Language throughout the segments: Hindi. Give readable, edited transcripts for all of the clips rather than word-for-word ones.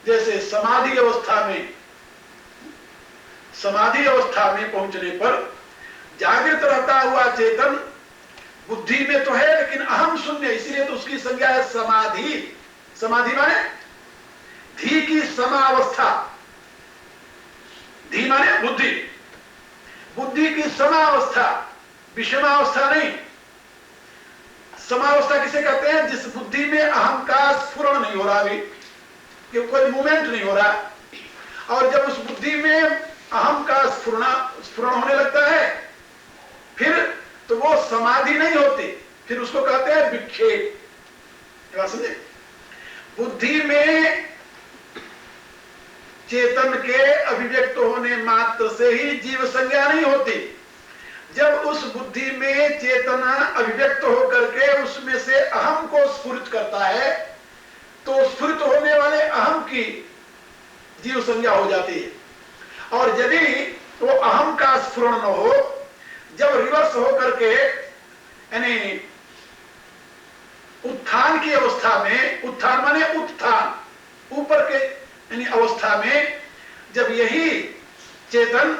जैसे समाधि अवस्था में पहुंचने पर जागृत रहता हुआ चेतन बुद्धि में तो है लेकिन अहम शून्य, इसीलिए तो उसकी संज्ञा है समाधि। समाधि माने धी की समावस्था, धी माने बुद्धि, बुद्धि की समावस्था, विषमावस्था नहीं। समावस्था किसे कहते हैं? जिस बुद्धि में अहम का स्फुरण नहीं हो रहा, अभी कोई मूवमेंट नहीं हो रहा, और जब उस बुद्धि में अहम का स्फुरण होने लगता है फिर तो वो समाधि नहीं होती, फिर उसको कहते हैं विक्षेप। क्या समझे? बुद्धि में चेतन के अभिव्यक्त होने मात्र से ही जीव संज्ञा नहीं होती। जब उस बुद्धि में चेतना अभिव्यक्त होकर के उसमें से अहम को स्फुरित करता है तो स्फुरित होने वाले अहम की जीव संज्ञा हो जाती है। और यदि वो अहम का स्फुरण न हो, जब रिवर्स होकर के यानी उत्थान की अवस्था में, उत्थान माने उत्थान, ऊपर के यानी अवस्था में, जब यही चेतन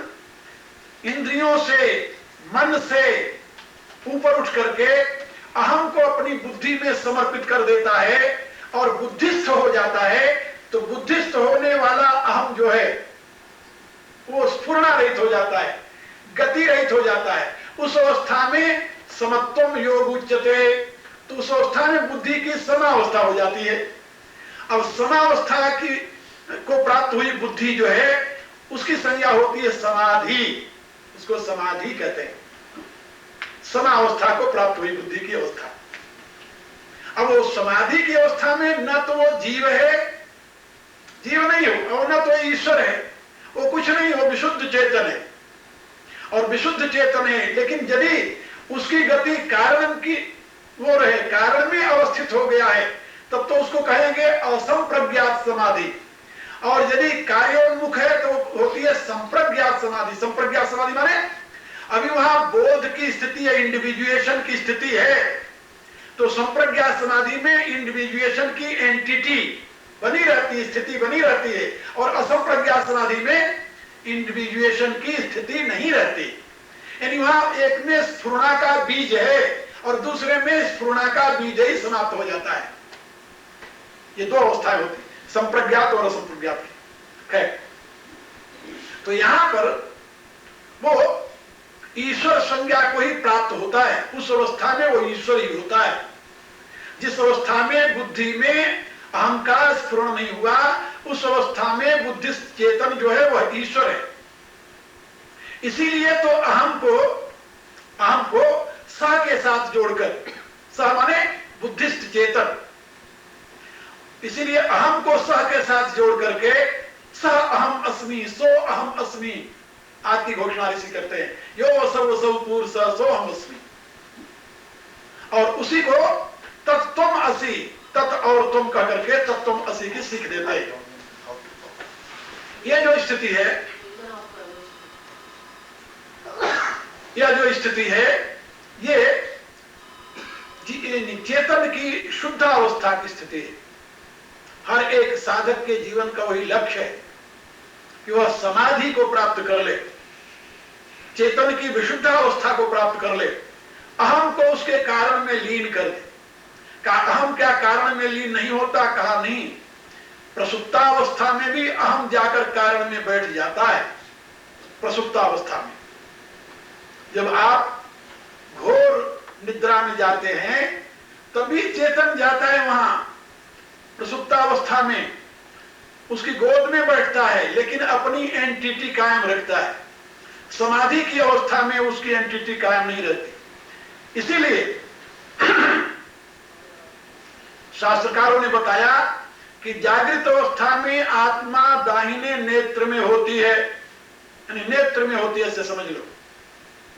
इंद्रियों से, मन से ऊपर उठ करके अहम को अपनी बुद्धि में समर्पित कर देता है और बुद्धिस्थ हो जाता है, तो बुद्धिस्थ होने वाला अहम जो है वो स्फुरणा रहित हो जाता है, गति रहित हो जाता है। उस अवस्था में समत्वम योग उच्यते, तो उस अवस्था में बुद्धि की समावस्था हो जाती है। अब समावस्था की को प्राप्त हुई बुद्धि जो है उसकी संज्ञा होती है समाधि, उसको समाधि कहते हैं, समावस्था को प्राप्त हुई बुद्धि की अवस्था। अब वो समाधि की अवस्था में न तो वो जीव है, जीव नहीं हो, और न तो ईश्वर है, वो कुछ नहीं हो, विशुद्ध चेतन है। और विशुद्ध चेतन है लेकिन यदि उसकी गति कारण की वो रहे, कारण में अवस्थित हो गया है, तब तो उसको कहेंगे असंप्रज्ञात समाधि। और यदि कार्योन्मुख है तो होती है संप्रज्ञात समाधि। संप्रज्ञात समाधि माने अभी वहां बोध की स्थिति है, इंडिविजुएशन की स्थिति है, तो संप्रज्ञात समाधि में इंडिविजुएशन की एंटिटी बनी रहती है, स्थिति बनी रहती है, और असंप्रज्ञात समाधि में इंडिविजुएशन की स्थिति नहीं रहती। यानी वहां एक में स्फुरणा का बीज है और दूसरे में स्फुरणा का बीज ही समाप्त हो जाता है। ये दो अवस्थाएं होती, संप्रज्ञात और असंप्रज्ञात की। तो यहां पर वो ईश्वर संज्ञा को ही प्राप्त होता है, उस अवस्था में वो ईश्वर ही होता है। जिस अवस्था में बुद्धि में अहम का स्फुरण नहीं हुआ, उस अवस्था में बुद्धिस्ट चेतन जो है वह ईश्वर है। इसीलिए तो अहम को सह के साथ जोड़कर, सह माने बुद्धिस्ट चेतन, इसीलिए अहम को सह के साथ जोड़ करके सह अहम अस्मि, सो अहम अस्मि आदि घोषणा ऋषि करते हैं। यो सर्व पूर्व सो अहम अस्मि, और उसी को तत्त्वम असि, तत् और तुम कह करके तत्त्वम असि की सीख देते हैं। यह जो स्थिति है, यह जो स्थिति है, ये चेतन की शुद्ध अवस्था की स्थिति है। हर एक साधक के जीवन का वही लक्ष्य है कि वह समाधि को प्राप्त कर ले, चेतन की विशुद्ध अवस्था को प्राप्त कर ले, अहम को उसके कारण में लीन कर दे। अहम क्या कारण में लीन नहीं होता? कहा नहीं, प्रसुप्तावस्था में भी अहम जाकर कारण में बैठ जाता है। प्रसुप्तावस्था में जब आप घोर निद्रा में जाते हैं तभी चेतन जाता है वहां, प्रसुप्तावस्था में उसकी गोद में बैठता है लेकिन अपनी एंटिटी कायम रखता है। समाधि की अवस्था में उसकी एंटिटी कायम नहीं रहती। इसीलिए शास्त्रकारों ने बताया कि जागृत अवस्था में आत्मा दाहिने नेत्र में होती है, यानी नेत्र में होती है, ऐसे समझ लो,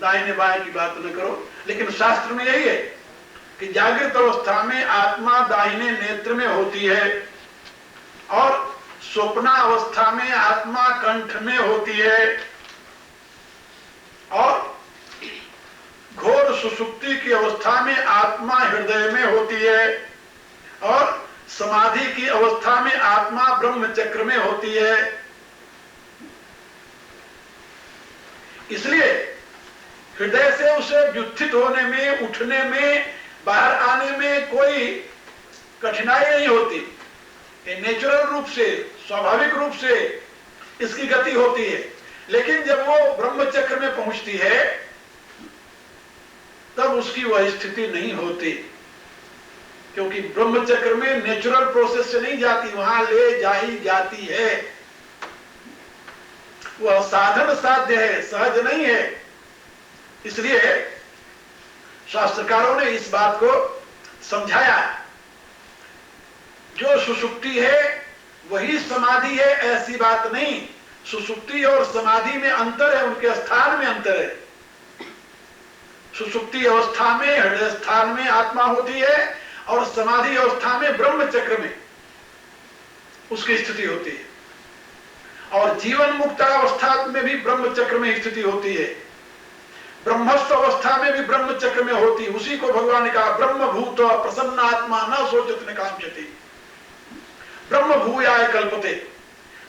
दाहिने बाएं की बात न करो, लेकिन शास्त्र में यही है कि जागृत अवस्था में आत्मा दाहिने नेत्र में होती है और स्वप्ना अवस्था में आत्मा कंठ में होती है और घोर सुषुप्ति की अवस्था में आत्मा हृदय में होती है और समाधि की अवस्था में आत्मा ब्रह्म चक्र में होती है। इसलिए हृदय से उसे व्युत्थित होने में, उठने में, बाहर आने में कोई कठिनाई नहीं होती। ये नेचुरल रूप से, स्वाभाविक रूप से इसकी गति होती है। लेकिन जब वो ब्रह्म चक्र में पहुंचती है तब उसकी वह स्थिति नहीं होती, क्योंकि ब्रह्म चक्र में नेचुरल प्रोसेस से नहीं जाती, वहां ले जाई जाती है। वह साधन साध्य है, सहज नहीं है। इसलिए शास्त्रकारों ने इस बात को समझाया, जो सुषुप्ति है वही समाधि है, ऐसी बात नहीं। सुषुप्ति और समाधि में अंतर है, उनके स्थान में अंतर है। सुषुप्ति अवस्था में हृदय स्थान में आत्मा होती है और समाधि अवस्था में ब्रह्म चक्र में उसकी स्थिति होती है, और जीवन मुक्त अवस्था में भी ब्रह्म चक्र में स्थिति होती है, ब्रह्मस्थ अवस्था में भी ब्रह्म चक्र में होती है। उसी को भगवान ने कहा ब्रह्म भूत प्रसन्न आत्मा न सोचत न कांक्षति, ब्रह्म भूयाय कल्पते।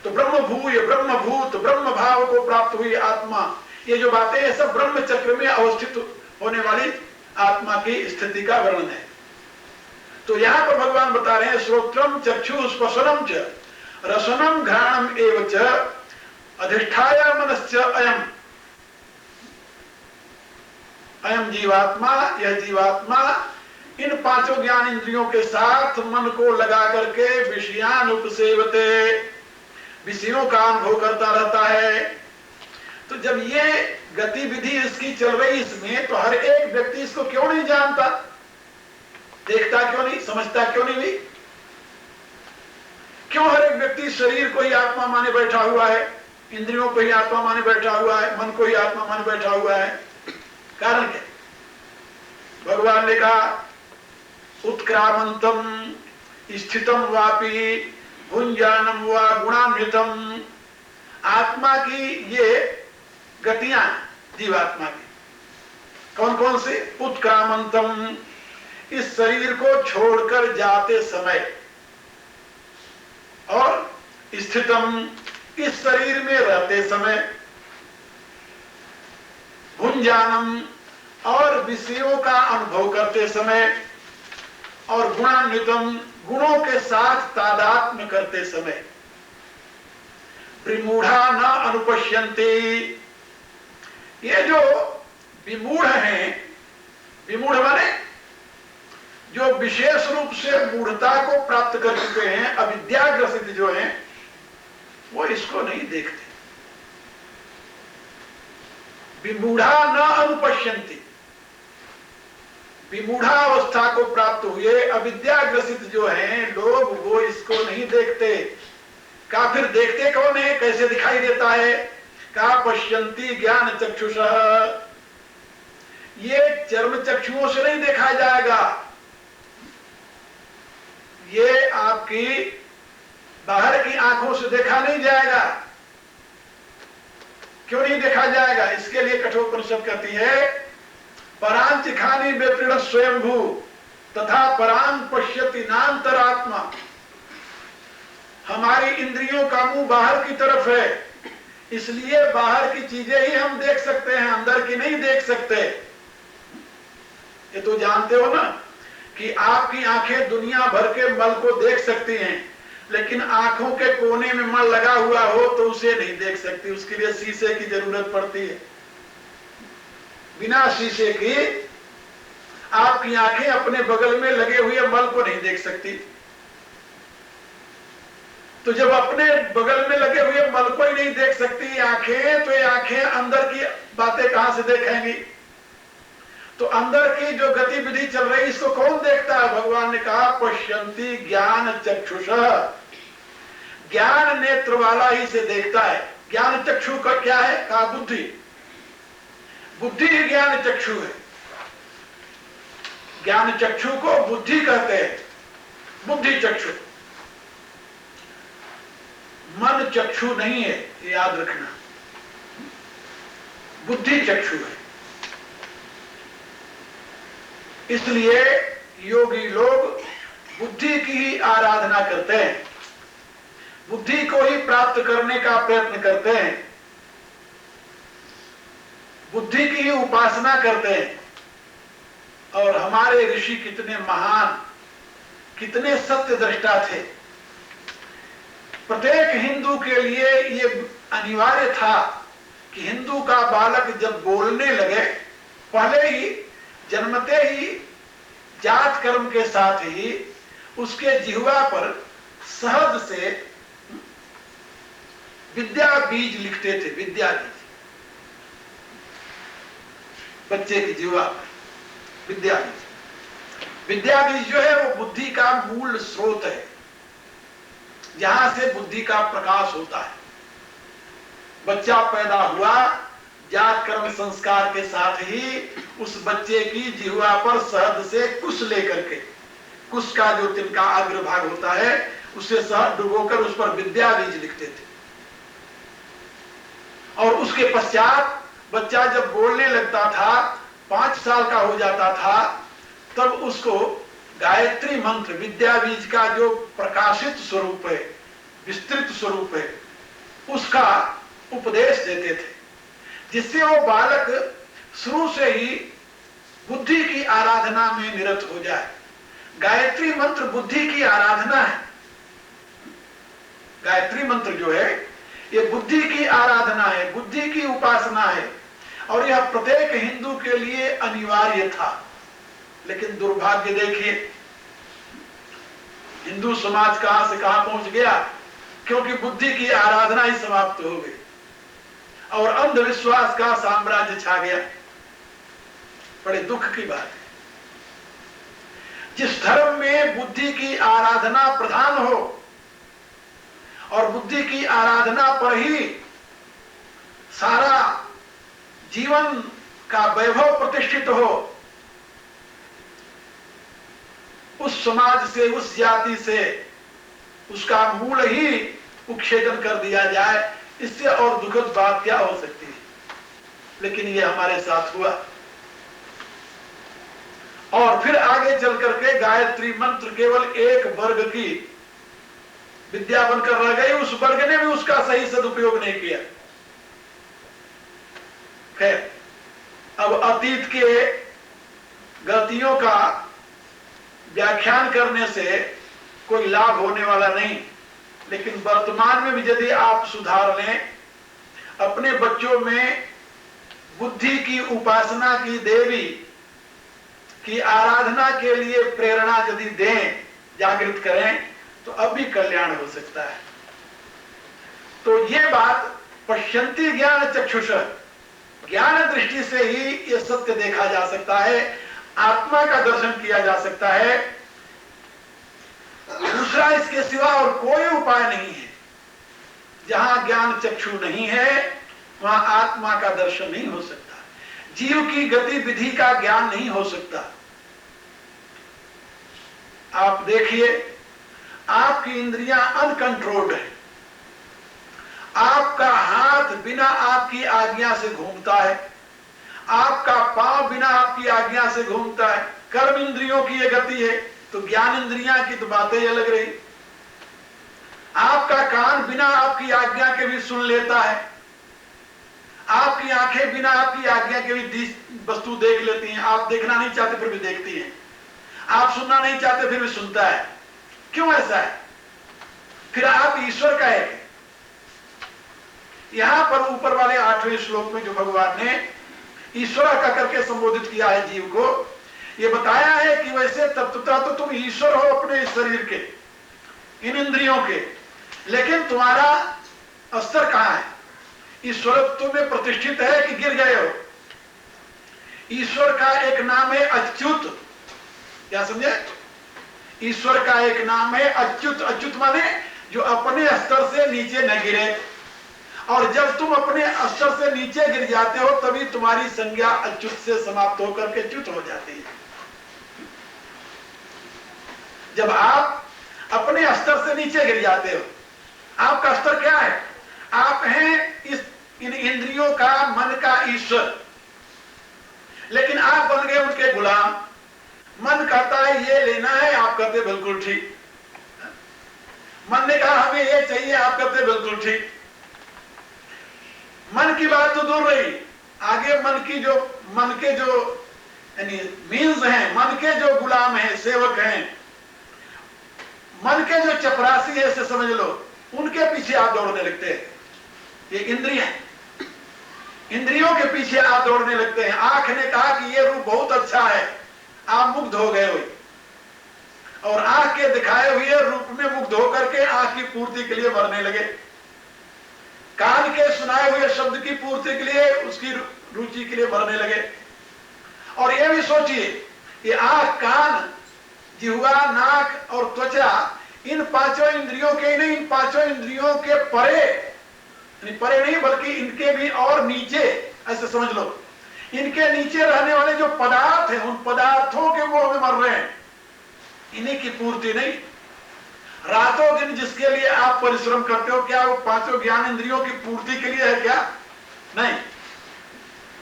तो ब्रह्म भूय, ब्रह्म भूत, ब्रह्म भाव को प्राप्त हुई आत्मा, ये जो बातें हैं सब ब्रह्म चक्र में अवस्थित होने वाली आत्मा की स्थिति का वर्णन है। तो यहां पर भगवान बता रहे हैं श्रोत्रम चक्षु स्पर्शनम च रसनम घ्राणम एव च अधिष्ठाय मनश्च अयम। अयम जीवात्मा, यह जीवात्मा इन पांचों ज्ञान इंद्रियों के साथ मन को लगा करके विषयान उपसेवते, विषयों का अनुभव करता रहता है। तो जब ये गतिविधि इसकी चल रही इसमें, तो हर एक व्यक्ति इसको क्यों नहीं जानता, देखता क्यों नहीं, समझता क्यों नहीं भी? क्यों हर एक व्यक्ति शरीर को ही आत्मा माने बैठा हुआ है, इंद्रियों को ही आत्मा माने बैठा हुआ है, मन को ही आत्मा माने बैठा हुआ है? कारण क्या? भगवान ने कहा उत्क्रामंतम स्थितम वापि भुंजानम वा गुणान्वितम। आत्मा की ये गतियां जीवात्मा की कौन कौन सी? उत्क्रामंतम, इस शरीर को छोड़कर जाते समय, और स्थितम, इस शरीर में रहते समय, भुंजानम, और विषयों का अनुभव करते समय, और गुणान्वितम, गुणों के साथ तादात्म्य करते समय। विमूढ़ा न अनुपश्यन्ति, ये जो विमूढ़ हैं, विमूढ़ माने जो विशेष रूप से मूढ़ता को प्राप्त कर चुके हैं, अविद्याग्रसित जो हैं, वो इसको नहीं देखते। विमूढ़ा न अनुपश्यन्ति, विमूढ़ावस्था को प्राप्त हुए अविद्याग्रसित जो हैं लोग, वो इसको नहीं देखते। का फिर देखते कौन है, कैसे दिखाई देता है? का पश्यन्ति ज्ञान चक्षुषः, ये चर्म चक्षुओं से नहीं देखा जाएगा, ये आपकी बाहर की आंखों से देखा नहीं जाएगा। क्यों नहीं देखा जाएगा? इसके लिए कठोपनिषद कहती है परांचिखानी व्यपृढ़ स्वयंभू तथा परांग पश्यति नान्तरात्मा। हमारी इंद्रियों का मुंह बाहर की तरफ है, इसलिए बाहर की चीजें ही हम देख सकते हैं, अंदर की नहीं देख सकते। ये तो जानते हो ना कि आपकी आंखें दुनिया भर के मल को देख सकती हैं, लेकिन आंखों के कोने में मल लगा हुआ हो तो उसे नहीं देख सकती, उसके लिए शीशे की जरूरत पड़ती है। बिना शीशे की आपकी आंखें अपने बगल में लगे हुए मल को नहीं देख सकती। तो जब अपने बगल में लगे हुए मल को ही नहीं देख सकती आंखें, तो ये आंखें अंदर की बातें कहां से देखेंगी? तो अंदर की जो गतिविधि चल रही इसको कौन देखता है? भगवान ने कहा पश्यन्ति ज्ञान चक्षुषः, ज्ञान नेत्र वाला ही से देखता है। ज्ञान चक्षु का क्या है? कहा बुद्धि। बुद्धि ही ज्ञान चक्षु है। ज्ञान चक्षु को बुद्धि कहते हैं, बुद्धि चक्षु। मन चक्षु नहीं है, ये याद रखना, बुद्धि चक्षु है। इसलिए योगी लोग बुद्धि की ही आराधना करते हैं, बुद्धि को ही प्राप्त करने का प्रयत्न करते हैं, बुद्धि की ही उपासना करते हैं। और हमारे ऋषि कितने महान, कितने सत्य दृष्टा थे। प्रत्येक हिंदू के लिए ये अनिवार्य था कि हिंदू का बालक जब बोलने लगे, पहले ही जन्मते ही जात कर्म के साथ ही उसके जिह्वा पर सहज से विद्या बीज लिखते थे। विद्या बीज बच्चे की जिह्वा पर विद्या बीज। विद्या बीज जो है वो बुद्धि का मूल स्रोत है, जहां से बुद्धि का प्रकाश होता है। बच्चा पैदा हुआ, जात कर्म संस्कार के साथ ही उस बच्चे की जिह्वा पर शहद से कुश लेकर के, कुश का जो तिनका अग्रभाग होता है, उसे शहद डुबोकर उस पर विद्या बीज लिखते थे। और उसके पश्चात बच्चा जब बोलने लगता था, 5 साल का हो जाता था, तब उसको गायत्री मंत्र, विद्या बीज का जो प्रकाशित स्वरूप है, विस्तृत स्वरूप है, उसका उपदेश देते थे, जिससे वो बालक शुरू से ही बुद्धि की आराधना में निरत हो जाए। गायत्री मंत्र बुद्धि की आराधना है। गायत्री मंत्र जो है ये बुद्धि की आराधना है, बुद्धि की उपासना है, और यह प्रत्येक हिंदू के लिए अनिवार्य था। लेकिन दुर्भाग्य देखिए, हिंदू समाज कहां से कहां पहुंच गया, क्योंकि बुद्धि की आराधना ही समाप्त हो गई और अंधविश्वास का साम्राज्य छा गया। बड़े दुख की बात है। जिस धर्म में बुद्धि की आराधना प्रधान हो और बुद्धि की आराधना पर ही सारा जीवन का वैभव प्रतिष्ठित हो, उस समाज से, उस जाति से उसका मूल ही उच्छेदन कर दिया जाए, इससे और दुखद बात क्या हो सकती है। लेकिन ये हमारे साथ हुआ। और फिर आगे चल करके गायत्री मंत्र केवल एक वर्ग की विद्या बनकर रह गई। उस वर्ग ने भी उसका सही सदुपयोग नहीं किया। खैर, अब अतीत के गलतियों का व्याख्यान करने से कोई लाभ होने वाला नहीं, लेकिन वर्तमान में भी यदि आप सुधार लें, अपने बच्चों में बुद्धि की उपासना की देवी की आराधना के लिए प्रेरणा यदि दें, जागृत करें, तो अब भी कल्याण हो सकता है। तो ये बात पश्यन्ति ज्ञान चक्षुष, ज्ञान दृष्टि से ही ये सत्य देखा जा सकता है, आत्मा का दर्शन किया जा सकता है। दूसरा इसके सिवा और कोई उपाय नहीं है। जहां ज्ञान चक्षु नहीं है वहां आत्मा का दर्शन नहीं हो सकता, जीव की गतिविधि का ज्ञान नहीं हो सकता। आप देखिए, आपकी इंद्रियां अनकंट्रोल्ड है, आपका हाथ बिना आपकी आज्ञा से घूमता है, आपका पांव बिना आपकी आज्ञा से घूमता है। कर्म इंद्रियों की यह गति है, तो ज्ञान इंद्रियां की तो बातें ही अलग रही। आपका कान बिना आपकी आज्ञा के भी सुन लेता है, आपकी आंखें बिना आपकी आज्ञा के भी वस्तु देख लेती हैं। आप देखना नहीं चाहते फिर भी देखती हैं, आप सुनना नहीं चाहते फिर भी सुनता है। क्यों ऐसा है? फिर आप ईश्वर का है। यहां पर ऊपर वाले 8वें श्लोक में जो भगवान ने ईश्वर का करके संबोधित किया है जीव को, ये बताया है कि वैसे तत्वतः तो तुम ईश्वर हो अपने शरीर के, इन इंद्रियों के, लेकिन तुम्हारा स्तर कहां है? ईश्वरत्व में प्रतिष्ठित है कि गिर गए हो? ईश्वर का एक नाम है अच्युत। क्या समझे? ईश्वर का एक नाम है अच्युत। अच्युत माने जो अपने स्तर से नीचे न गिरे, और जब तुम अपने स्तर से नीचे गिर जाते हो तभी तुम्हारी संज्ञा अच्युत से समाप्त होकर के च्युत हो जाती है। जब आप अपने स्तर से नीचे गिर जाते हो, आपका स्तर क्या है? आप हैं इन इंद्रियों का, मन का ईश्वर, लेकिन आप बन गए उनके गुलाम। मन कहता है ये लेना है, आप कहते बिल्कुल ठीक। मन ने कहा हमें ये चाहिए, आप कहते बिल्कुल ठीक। मन की बात तो दूर रही, आगे मन के जो यानी मीन्स हैं, मन के जो गुलाम हैं, सेवक हैं, मन के जो चपरासी है, इसे समझ लो, उनके पीछे आप दौड़ने लगते हैं। ये इंद्रिय है, इंद्रियों के पीछे आप दौड़ने लगते हैं। आंख ने कहा कि ये रूप बहुत अच्छा है, आप मुग्ध हो गए हुए, और आंख के दिखाए हुए रूप में मुग्ध होकर के आंख की पूर्ति के लिए मरने लगे। कान के सुनाए हुए शब्द की पूर्ति के लिए, उसकी रुचि के लिए मरने लगे। और ये भी सोचिए, ये आंख, कान, जिह्वा, नाक और त्वचा, इन पांचों इंद्रियों के नहीं, इन पांचों इंद्रियों के परे, परे नहीं बल्कि इनके भी और नीचे, ऐसे समझ लो, इनके नीचे रहने वाले जो पदार्थ हैं, उन पदार्थों के मोह में मर रहे हैं, इन्हीं की पूर्ति नहीं। रातों दिन जिसके लिए आप परिश्रम करते हो, क्या वो पांचों ज्ञान इंद्रियों की पूर्ति के लिए है क्या? नहीं,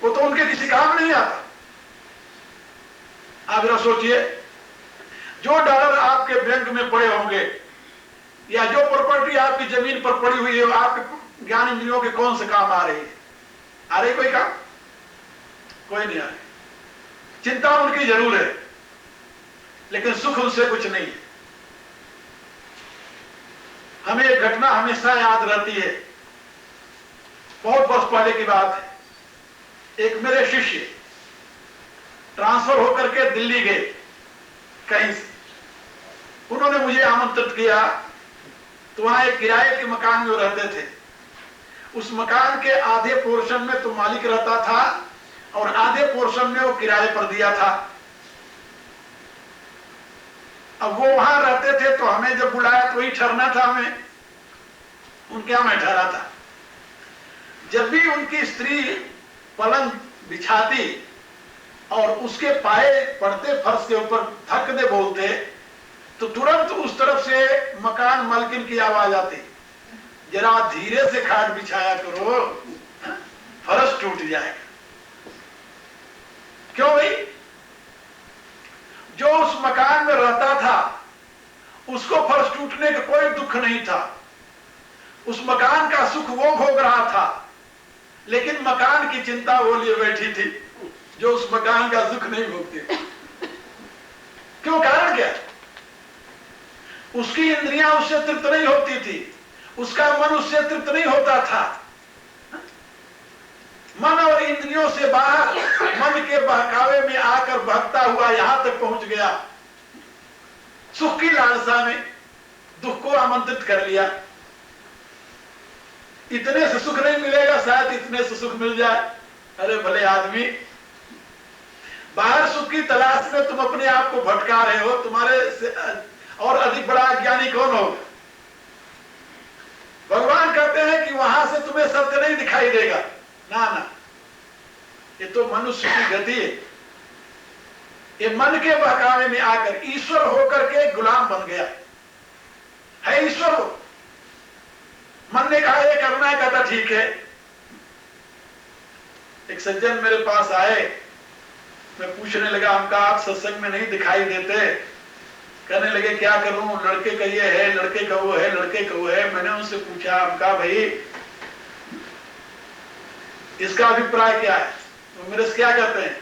वो तो उनके किसी काम नहीं आता। आप जरा सोचिए, जो डॉलर आपके बैंक में पड़े होंगे या जो प्रॉपर्टी आपकी जमीन पर पड़ी हुई है, आपके ज्ञान इंद्रियों के कौन से काम आ रही है? आ रही कोई काम? कोई नहीं आ रही। चिंता उनकी जरूर है, लेकिन सुख उनसे कुछ नहीं है। हमें एक घटना हमेशा याद रहती है, बहुत वर्ष पहले की बात है। एक मेरे शिष्य ट्रांसफर होकर के दिल्ली गए कहीं से, उन्होंने मुझे आमंत्रित किया, तो वहां एक किराए के मकान में वो रहते थे। उस मकान के आधे पोर्शन में तो मालिक रहता था और आधे पोर्शन में वो किराए पर दिया था। अब वो वहां रहते थे, तो हमें जब बुलाया तो वही ठहरना था, हमें उनके यहां मैं ठहरा था। जब भी उनकी स्त्री पलंग बिछाती और उसके पाए पड़ते फर्श के ऊपर धक दे बोलते, तो तुरंत उस तरफ से मकान मालकिन की आवाज आती, जरा धीरे से खाट बिछाया करो, फर्श टूट जाएगा। क्यों भाई? जो उस मकान में रहता था उसको फर्श टूटने का कोई दुख नहीं था, उस मकान का सुख वो भोग रहा था, लेकिन मकान की चिंता वो लिए बैठी थी जो उस मकान का सुख नहीं भोगती। क्यों? कारण क्या? उसकी इंद्रियां उससे तृप्त नहीं होती थी, उसका मन उससे तृप्त नहीं होता था। मन और इंद्रियों से बाहर, मन के बहकावे में आकर बहकता हुआ यहां तक पहुंच गया। सुख की लालसा में दुख को आमंत्रित कर लिया। इतने से सुख नहीं मिलेगा, शायद इतने से सुख मिल जाए। अरे भले आदमी, बाहर सुख की तलाश में तुम अपने आप को भटका रहे हो, तुम्हारे से और अधिक बड़ा अज्ञानी कौन होगा? भगवान कहते हैं कि वहां से तुम्हें सत्य नहीं दिखाई देगा। ना ना, ये तो मनुष्य की गति है। ये मन के बहकावे में आकर ईश्वर होकर के गुलाम बन गया है। ईश्वर हो, मन ने कहा ये करना है, कहता ठीक है। एक सज्जन मेरे पास आए, मैं पूछने लगा, हमका आप सत्संग में नहीं दिखाई देते। कहने लगे क्या करूं, लड़के का ये है, लड़के का वो है, लड़के का वो है। मैंने उनसे पूछा, हमका भाई इसका अभिप्राय क्या है? तो मेरे से क्या कहते हैं?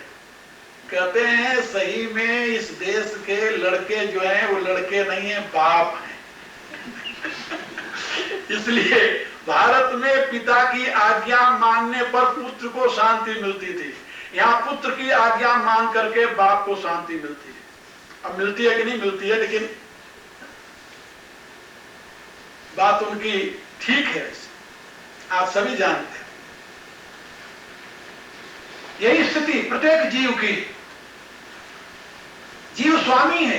कहते हैं सही में इस देश के लड़के जो हैं वो लड़के नहीं है, बाप हैं। इसलिए भारत में पिता की आज्ञा मानने पर पुत्र को शांति मिलती थी, यहाँ पुत्र की आज्ञा मान करके बाप को शांति मिलती है। अब मिलती है कि नहीं मिलती है, लेकिन बात उनकी ठीक है, आप सभी जानते हैं। यही स्थिति प्रत्येक जीव की। जीव स्वामी है,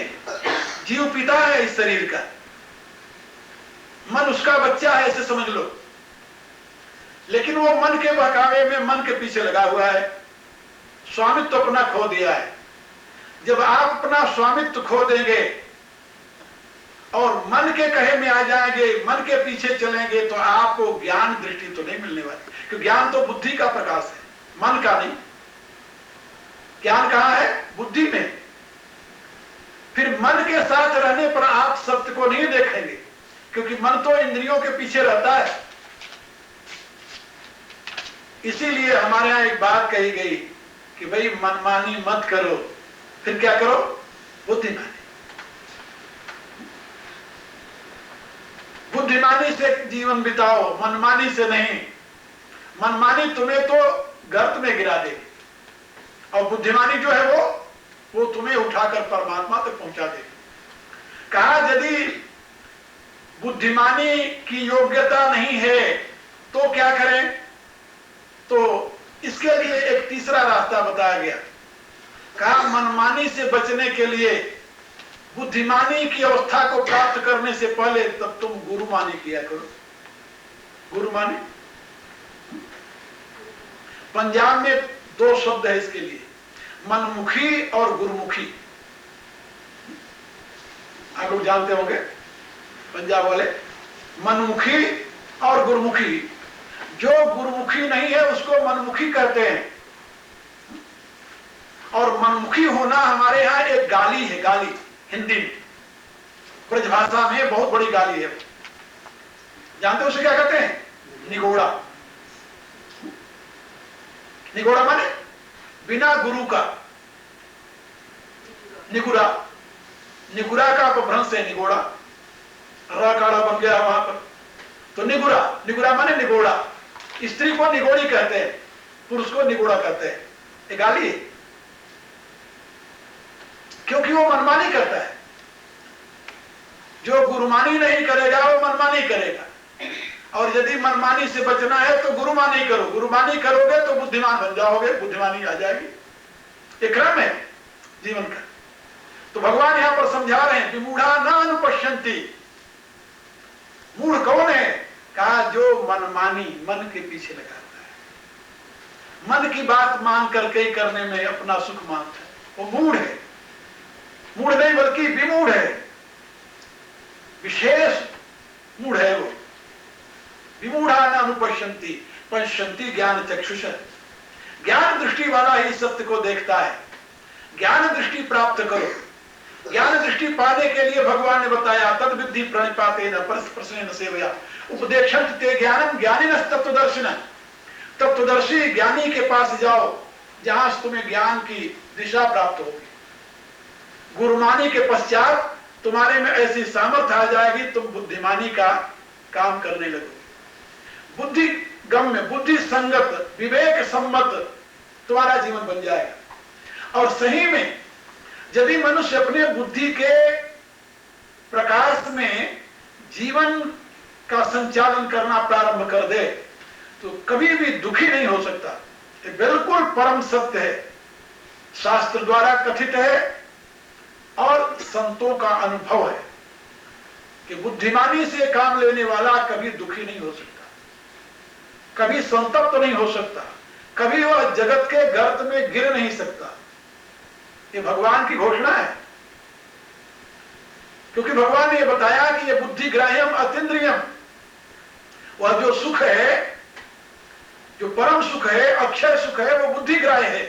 जीव पिता है इस शरीर का, मन उसका बच्चा है, ऐसे समझ लो। लेकिन वो मन के बहकावे में, मन के पीछे लगा हुआ है, स्वामित्व तो अपना खो दिया है। जब आप अपना स्वामित्व खो देंगे और मन के कहे में आ जाएंगे, मन के पीछे चलेंगे, तो आपको ज्ञान दृष्टि तो नहीं मिलने वाली, क्योंकि ज्ञान तो बुद्धि का प्रकाश है, मन का नहीं। ज्ञान कहां है? बुद्धि में। फिर मन के साथ रहने पर आप सत्य को नहीं देखेंगे, क्योंकि मन तो इंद्रियों के पीछे रहता है। इसीलिए हमारे यहां एक बात कही गई कि भाई मनमानी मत करो, फिर क्या करो? बुद्धिमानी। बुद्धिमानी से जीवन बिताओ, मनमानी से नहीं। मनमानी तुम्हें तो गर्त में गिरा देगी, और बुद्धिमानी जो है वो तुम्हें उठाकर परमात्मा तक पहुंचा देगी। कहा यदि बुद्धिमानी की योग्यता नहीं है तो क्या करें? तो इसके लिए एक तीसरा रास्ता बताया गया। कहा मनमानी से बचने के लिए, बुद्धिमानी की अवस्था को प्राप्त करने से पहले तब तुम गुरुमानी किया करो। गुरुमानी, पंजाब में दो शब्द है इसके लिए, मनमुखी और गुरुमुखी। आप लोग जानते होंगे पंजाब वाले, मनमुखी और गुरुमुखी। जो गुरुमुखी नहीं है उसको मनमुखी कहते हैं। और मनमुखी होना हमारे यहां एक गाली है, गाली हिंदी में, ब्रजभाषा में बहुत बड़ी गाली है। जानते हो उसे क्या कहते हैं? निगोड़ा। निगोड़ा माने बिना गुरु का, निगुरा। निगुरा का अपभ्रंश है निगोड़ा, राकाड़ा बन गया वहां पर, तो निगुरा। निगुरा माने निगोड़ा। स्त्री को निगोड़ी कहते हैं, पुरुष को निगोड़ा कहते हैं। ये गाली है, क्योंकि वो मनमानी करता है। जो गुरुमानी नहीं करेगा वो मनमानी करेगा, और यदि मनमानी से बचना है तो गुरुमानी करो। गुरुमानी करोगे तो बुद्धिमान बन जाओगे, बुद्धिमानी आ जाएगी। एक क्रम है जीवन का। तो भगवान यहां पर समझा रहे हैं कि मूढ़ा न अनुपश्यन्ति। मूढ़ कौन है? कहा जो मनमानी, मन के पीछे लगाता है, मन की बात मान करके ही करने में अपना सुख मानता है, वो मूढ़ है। मूढ़ नहीं बल्कि विमूढ़ है, विशेष मूढ़ है वो। विमूढ़ा न अनुपश्यन्ति पश्यन्ति ज्ञान चक्षुष। ज्ञान दृष्टि वाला ही सत्य को देखता है। ज्ञान दृष्टि प्राप्त करो। ज्ञान दृष्टि पाने के लिए भगवान ने बताया, तद विद्धि प्रणिपातेन प्रश्नेन सेवया उपदेक्षन्त ते ज्ञानम ज्ञानिनः तत्त्वदर्शिनः। तत्त्वदर्शी ज्ञानी के पास जाओ जहां से तुम्हें ज्ञान की दिशा प्राप्त होगी। गुरुमानी के पश्चात तुम्हारे में ऐसी सामर्थ्य आ जाएगी, तुम बुद्धिमानी का काम करने लगोगे। बुद्धि गम्य, बुद्धि संगत, विवेक सम्मत तुम्हारा जीवन बन जाएगा। और सही में यदि मनुष्य अपने बुद्धि के प्रकाश में जीवन का संचालन करना प्रारंभ कर दे तो कभी भी दुखी नहीं हो सकता। ये बिल्कुल परम सत्य है, शास्त्र द्वारा कथित है और संतों का अनुभव है कि बुद्धिमानी से काम लेने वाला कभी दुखी नहीं हो सकता, कभी संतप्त नहीं हो सकता, कभी वह जगत के गर्त में गिर नहीं सकता। ये भगवान की घोषणा है, क्योंकि भगवान ने यह बताया कि यह बुद्धि ग्राह्यम अतीन्द्रियम। वह जो सुख है, जो परम सुख है, अक्षय सुख है, वो बुद्धि ग्राह्य है।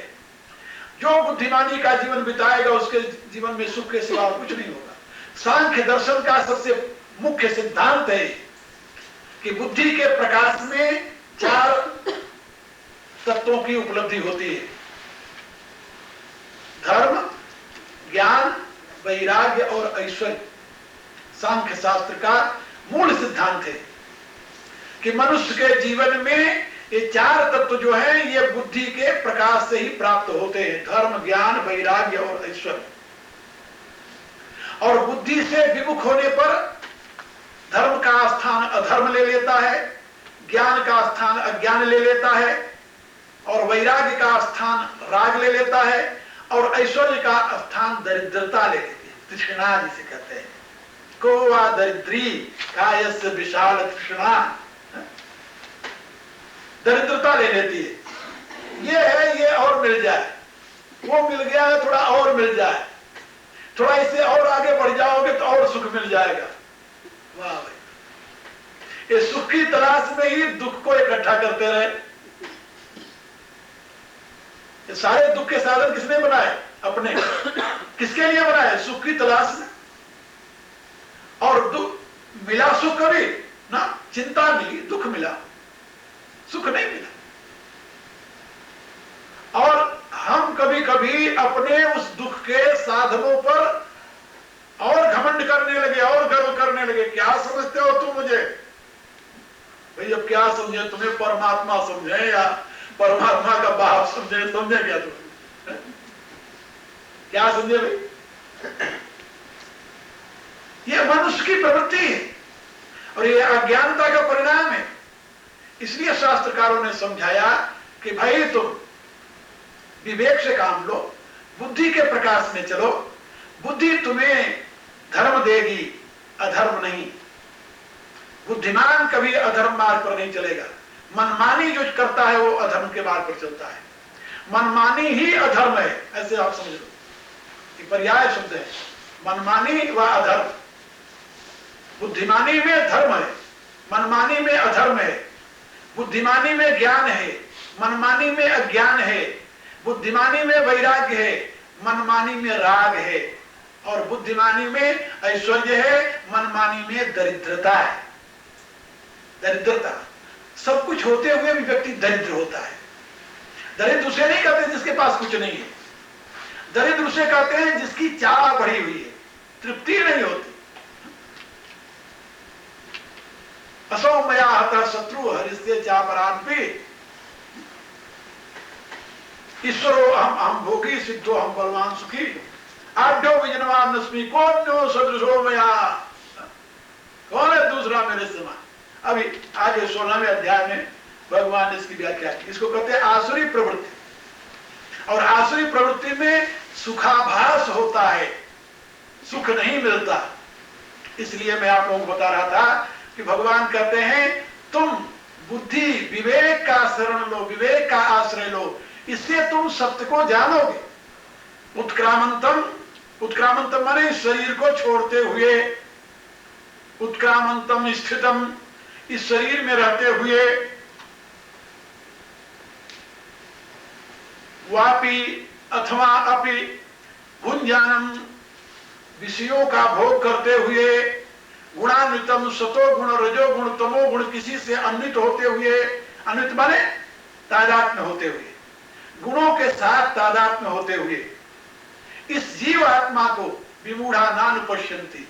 जो बुद्धिमानी का जीवन बिताएगा उसके जीवन में सुख के सिवा कुछ नहीं होगा। सांख्य दर्शन का सबसे मुख्य सिद्धांत है कि बुद्धि के प्रकाश में 4 तत्वों की उपलब्धि होती है। धर्म, ज्ञान, वैराग्य और ऐश्वर्य सांख्य शास्त्र का मूल सिद्धांत है कि मनुष्य के जीवन में ये 4 तत्व जो हैं ये बुद्धि के प्रकाश से ही प्राप्त होते हैं। धर्म, ज्ञान, वैराग्य और ऐश्वर्य। और बुद्धि से विमुख होने पर धर्म का स्थान अधर्म ले लेता है, ज्ञान का स्थान अज्ञान ले लेता है, और वैराग्य का स्थान राग ले लेता है, और ऐश्वर्य का स्थान दरिद्रता ले लेती है, तृष्णा जिसे कहते हैं। को वा दरिद्री कायस्य विशाल तृष्णा, दरिद्रता ले लेती है। ये है, ये और मिल जाए, वो मिल गया है, थोड़ा और मिल जाए, थोड़ा इससे और आगे बढ़ जाओगे तो और सुख मिल जाएगा। वाह भाई, ये सुख की तलाश में ही दुख को इकट्ठा करते रहे। ये सारे दुख के साधन किसने बनाए? अपने किसके लिए बनाया? सुख की तलाश में। और दुख मिला, सुख कभी ना, चिंता मिली, दुख मिला, सुख नहीं मिला। और हम कभी कभी अपने उस दुख के साधनों पर और घमंड करने लगे और गर्व करने लगे। क्या समझते हो तुम मुझे? भाई अब क्या समझे? तुम्हें परमात्मा समझे या परमात्मा का बाप समझे? समझे क्या तुम? क्या समझे भाई? ये मनुष्य की प्रवृत्ति है और ये अज्ञानता का परिणाम है। इसलिए शास्त्रकारों ने समझाया कि भाई तुम विवेक से काम लो, बुद्धि के प्रकाश में चलो। बुद्धि तुम्हें धर्म देगी, अधर्म नहीं। बुद्धिमान कभी अधर्म मार्ग पर नहीं चलेगा। मनमानी जो करता है वो अधर्म के मार्ग पर चलता है। मनमानी ही अधर्म है, ऐसे आप समझ लो। ये पर्याय शब्द है, मनमानी व अधर्म। बुद्धिमानी में धर्म है, मनमानी में अधर्म है। बुद्धिमानी में ज्ञान है, मनमानी में अज्ञान है। बुद्धिमानी में वैराग्य है, मनमानी में राग है। और बुद्धिमानी में ऐश्वर्य है, मनमानी में दरिद्रता है। दरिद्रता, सब कुछ होते हुए भी व्यक्ति दरिद्र होता है। दरिद्र उसे नहीं कहते जिसके पास कुछ नहीं है। दरिद्र उसे कहते हैं जिसकी चाह बढ़ी हुई है, तृप्ति नहीं होती। असौ मया हतः शत्रु हरिस्ते चापरान्पि ईश्वरो हम भोगी सिद्धो हम बलवान सुखी आढ्यो विजनवान नस्मी कौन्यो सदृशो मया। कौन है दूसरा मेरे समान? अभी आगे 16वें अध्याय में भगवान ने इसकी व्याख्या की। इसको कहते हैं आसुरी प्रवृत्ति। और आसुरी प्रवृत्ति में सुखाभास होता है, सुख नहीं मिलता। इसलिए मैं आप लोगों को बता रहा था कि भगवान कहते हैं तुम बुद्धि विवेक का शरण लो, विवेक का आश्रय लो, इससे तुम सत्य को जानोगे। उत्क्रामंतम, उत्क्रामंतम माने शरीर को छोड़ते हुए, उत्क्रामंतम स्थितम, इस शरीर में रहते हुए, वापि अथवा अपि भुंजानम, विषयों का भोग करते हुए, गुणान्वितम, सतो गुण रजो गुण तमो गुण, किसी से अन्वित होते हुए, अन्वित माने तादात्म्य होते हुए, गुणों के साथ तादात्म्य होते हुए, इस जीव आत्मा को विमूढ़ा नानुपश्यन्ति,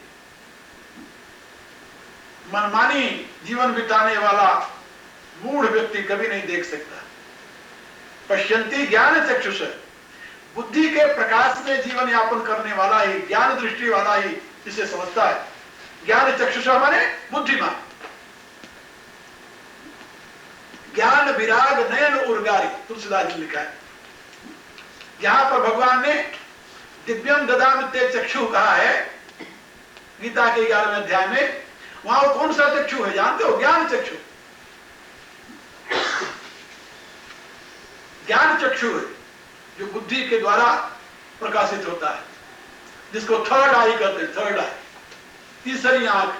मनमानी जीवन बिताने वाला मूढ़ व्यक्ति कभी नहीं देख सकता। पश्यन्ति ज्ञान चक्षुष, बुद्धि के प्रकाश में जीवन यापन करने वाला ही, ज्ञान दृष्टि वाला ही इसे समझता है। ज्ञान चक्षुष माने बुद्धिमान। ज्ञान विराग नयन उर्गारी, तुलसीदास जी लिखा है। जहां पर भगवान ने दिव्यम ददामिते चक्षु कहा है गीता के 11वें अध्याय में, वहां वो कौन सा चक्षु है जानते हो? ज्ञान चक्षु। ज्ञान चक्षु है जो बुद्धि के द्वारा प्रकाशित होता है, जिसको थर्ड आई कहते हैं। थर्ड आई, तीसरी आंख।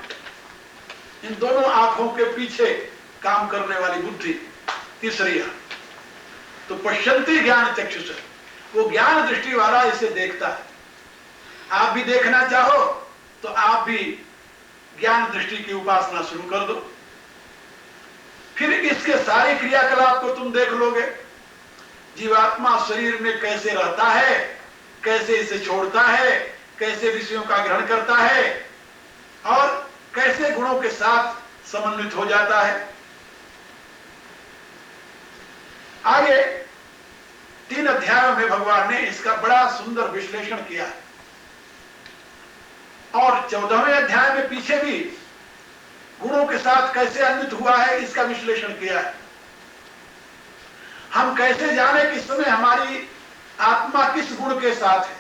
इन दोनों आंखों के पीछे काम करने वाली बुद्धि, तीसरी आंख। तो पश्यन्ति ज्ञान चक्षुष, वो ज्ञान दृष्टि वाला इसे देखता है। आप भी देखना चाहो तो आप भी ज्ञान दृष्टि की उपासना शुरू कर दो, फिर इसके सारे क्रियाकलाप को तुम देख लोगे। जीवात्मा शरीर में कैसे रहता है, कैसे इसे छोड़ता है, कैसे विषयों का ग्रहण करता है और कैसे गुणों के साथ समन्वित हो जाता है। आगे 3 अध्यायों में भगवान ने इसका बड़ा सुंदर विश्लेषण किया है और 14वें अध्याय में पीछे भी गुणों के साथ कैसे अन्वित हुआ है इसका विश्लेषण किया है। हम कैसे जाने कि इस समय हमारी आत्मा किस गुण के साथ है,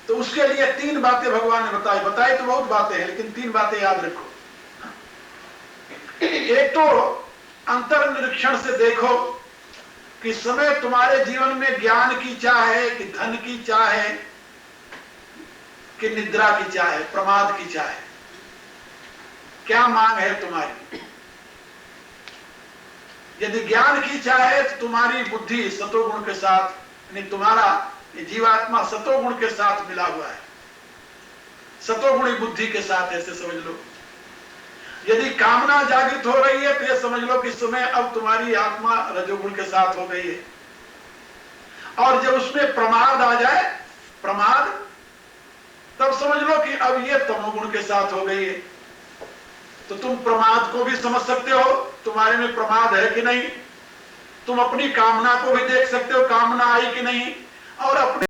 तो उसके लिए 3 बातें भगवान ने बताई। बताई तो बहुत बातें हैं, लेकिन 3 बातें याद रखो। एक तो अंतर निरीक्षण से देखो कि इस समय तुम्हारे जीवन में ज्ञान की चाह है कि धन की चाह है कि निद्रा की चाह है, प्रमाद की चाह है। क्या मांग है तुम्हारी? यदि ज्ञान की चाह है तो तुम्हारी बुद्धि सतोगुण के साथ यानी तुम्हारा ये जीवात्मा सतोगुण के साथ मिला हुआ है, सतोगुणी बुद्धि के साथ, ऐसे समझ लो। यदि कामना जागृत हो रही है तो यह समझ लो कि इस समय अब तुम्हारी आत्मा रजोगुण के साथ हो गई है। और जब उसमें प्रमाद आ जाए, प्रमाद, तब समझ लो कि अब ये तमोगुण के साथ हो गई है। तो तुम प्रमाद को भी समझ सकते हो, तुम्हारे में प्रमाद है कि नहीं। तुम अपनी कामना को भी देख सकते हो, कामना आई कि नहीं। और अपने